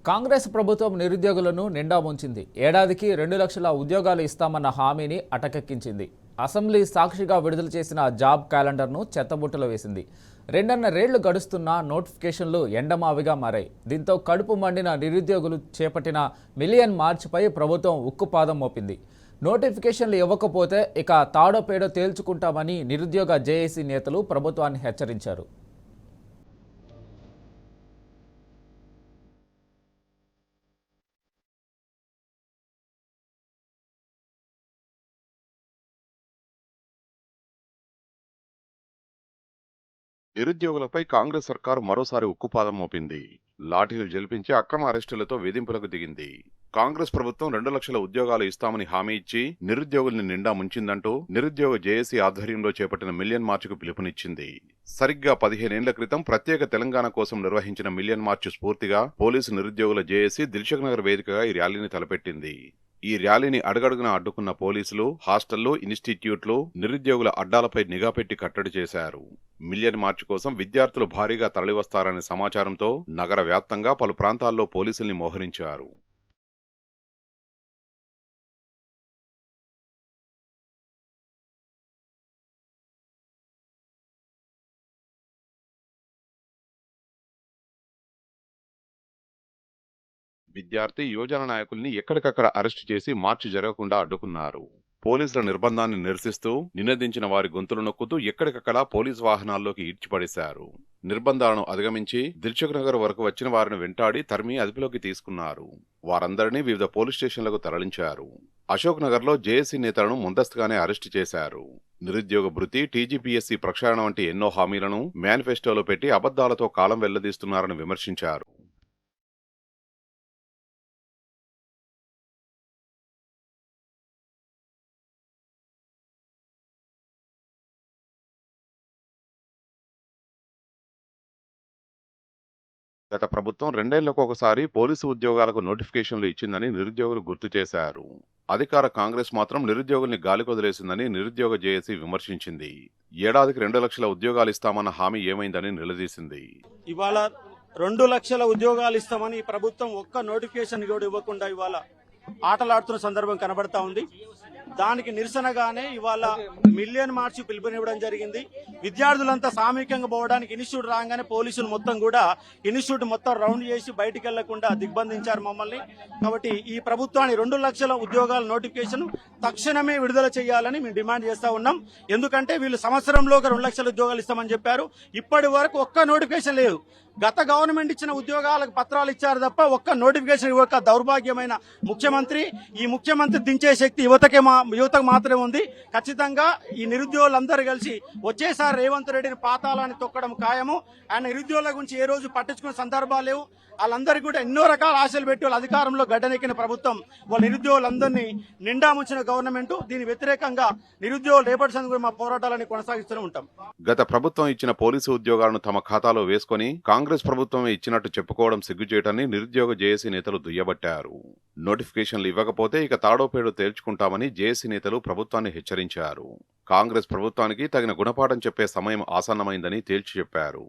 కాంగ్రెస్ ప్రభుత్వం నిరుద్యోగులను నిండా ముంచింది. ఏడాదికి 2 లక్షల ఉద్యోగాలు ఇస్తామన్న హామీని అటకెక్కించింది. అసెంబ్లీ సాక్షిగా విడుదల చేసిన జాబ్ క్యాలెండర్ను చెత్తబుట్టలో వేసింది. 2.5 గడుస్తున్న నోటిఫికేషన్లు ఎండమావిగా మారాయి. దీంతో కడుపు మండిన నిరుద్యోగులు చేపట్టిన మిలియన్ మార్చ్పై ప్రభుత్వం ఉక్కుపాదం మోపింది. నోటిఫికేషన్లు ఇవ్వకపోతే ఇక తాడో పేడో తేల్చుకుంటామని నిరుద్యోగ జేఏసీ నేతలు ప్రభుత్వాన్ని హెచ్చరించారు. నిరుద్యోగులపై కాంగ్రెస్ సర్కారు మరోసారి ఉక్కుపాదం మోపింది. లాఠీలు జల్పించి అక్రమ అరెస్టులతో వేధింపులకు దిగింది. కాంగ్రెస్ ప్రభుత్వం 2 లక్షల ఉద్యోగాలు ఇస్తామని హామీ ఇచ్చి నిరుద్యోగుల్ని నిండా ముంచిందంటూ నిరుద్యోగ జేఏసీ ఆధ్వర్యంలో చేపట్టిన మిలియన్ మార్చుకు పిలుపునిచ్చింది. సరిగ్గా 15 ఏళ్ల క్రితం ప్రత్యేక తెలంగాణ కోసం నిర్వహించిన మిలియన్ మార్చు స్ఫూర్తిగా పోలీసు నిరుద్యోగుల జేఏసీ దిల్సుఖ్ నగర్ వేదికగా ఈ ర్యాలీని తలపెట్టింది. ఈ ర్యాలీని అడుగడుగునా అడ్డుకున్న పోలీసులు హాస్టళ్లు, ఇన్స్టిట్యూట్లు నిరుద్యోగుల అడ్డాలపై నిఘా పెట్టి కట్టడి చేశారు. మిలియన్ మార్చ్ కోసం విద్యార్థులు భారీగా తరలివస్తారనే సమాచారంతో నగర వ్యాప్తంగా పలు ప్రాంతాల్లో పోలీసుల్ని మోహరించారు. విద్యార్థి యువజన నాయకుల్ని ఎక్కడికక్కడ అరెస్టు చేసి మార్చి జరగకుండా అడ్డుకున్నారు. పోలీసుల నిర్బంధాన్ని నిరసిస్తూ నినదించిన వారి గొంతులు నొక్కుతూ ఎక్కడికక్కడ పోలీసు వాహనాల్లోకి ఈడ్చిపడేశారు. నిర్బంధాలను అధిగమించి దిల్సుఖ్ నగర్ వరకు వచ్చిన వారిని వెంటాడి తరిమి అదుపులోకి తీసుకున్నారు. వారందరినీ వివిధ పోలీస్ స్టేషన్లకు తరలించారు. అశోక్ నగర్ లో జేఏసీ నేతలను ముందస్తుగానే అరెస్టు చేశారు. నిరుద్యోగ భృతి, టీజీపీఎస్సీ ప్రక్షాళన వంటి ఎన్నో హామీలను మేనిఫెస్టోలో పెట్టి అబద్దాలతో కాలం వెళ్లదీస్తున్నారని విమర్శించారు. గత ప్రభుత్వం 2 ఏళ్లకు ఒకసారి పోలీసు ఉద్యోగాలకు నోటిఫికేషన్లు ఇచ్చిందని నిరుద్యోగులు గుర్తు చేశారు. అధికార కాంగ్రెస్ మాత్రం నిరుద్యోగుల్ని గాలికొదిలేసిందని నిరుద్యోగ జేఏసీ విమర్శించింది. ఏడాదికి 2 లక్షల ఉద్యోగాలు ఇస్తామన్న హామీ ఏమైందని నిలదీసింది. ఇవాళ 2 లక్షల ఉద్యోగాలు ఇస్తామని ఈ ప్రభుత్వం ఒక్క నోటిఫికేషన్ కూడా ఇవ్వకుండా ఇవాళ ఆటలాడుతున్న సందర్భం కనబడతా ఉంది. దానికి నిరసనగానే ఇవాళ మిలియన్ మార్చి పిలుపునివ్వడం జరిగింది. విద్యార్థులంతా సామూహికంగా పోవడానికి ఇన్స్టిట్యూట్ రాగానే పోలీసులు మొత్తం కూడా ఇన్స్టిట్యూట్ మొత్తం రౌండ్ చేసి బయటికి వెళ్లకుండా దిగ్బంధించారు మమ్మల్ని. కాబట్టి ఈ ప్రభుత్వాన్ని 2 లక్షల ఉద్యోగాల నోటిఫికేషన్ తక్షణమే విడుదల చేయాలని మేము డిమాండ్ చేస్తా ఉన్నాం. ఎందుకంటే వీళ్ళు సంవత్సరంలో 2 లక్షల ఉద్యోగాలు ఇస్తామని చెప్పారు. ఇప్పటి వరకు ఒక్క నోటిఫికేషన్ లేదు. గత గవర్నమెంట్ ఇచ్చిన ఉద్యోగాలకు పత్రాలు ఇచ్చారు తప్ప ఒక్క నోటిఫికేషన్ ఇవ్వక దౌర్భాగ్యమైన ముఖ్యమంత్రి. ఈ ముఖ్యమంత్రి దించే శక్తి యువతకు మాత్రమే ఉంది. ఖచ్చితంగా ఈ నిరుద్యోగులందరూ కలిసి వచ్చేసారి రేవంత్ రెడ్డిని పాతాళాన్ని తొక్కడం ఖాయము. ఆయన నిరుద్యోగుల గురించి ఏ రోజు పట్టించుకునే సందర్భాలు లేవు. వాళ్ళందరికీ కూడా ఎన్నో రకాల ఆశలు పెట్టి వాళ్ళ అధికారంలో గడ్డనెక్కిన ప్రభుత్వం వాళ్ళ నిరుద్యోగులందరినీ నిండా ముంచిన గవర్నమెంట్. దీని వ్యతిరేకంగా నిరుద్యోగులు రేపటి సంది మా పోరాటాలని కొనసాగిస్తూనే ఉంటాం. గత ప్రభుత్వం ఇచ్చిన పోలీసు ఉద్యోగాలను తమ ఖాతాలో వేసుకుని కాంగ్రెస్ ప్రభుత్వమే ఇచ్చినట్టు చెప్పుకోవడం సిగ్గుచేటని నిరుద్యోగ జేఏసీ నేతలు దుయ్యబట్టారు. నోటిఫికేషన్లు ఇవ్వకపోతే ఇక తాడోపేడో తేల్చుకుంటామని జేఏసీ నేతలు ప్రభుత్వాన్ని హెచ్చరించారు. కాంగ్రెస్ ప్రభుత్వానికి తగిన గుణపాఠం చెప్పే సమయం ఆసన్నమైందని తేల్చి చెప్పారు.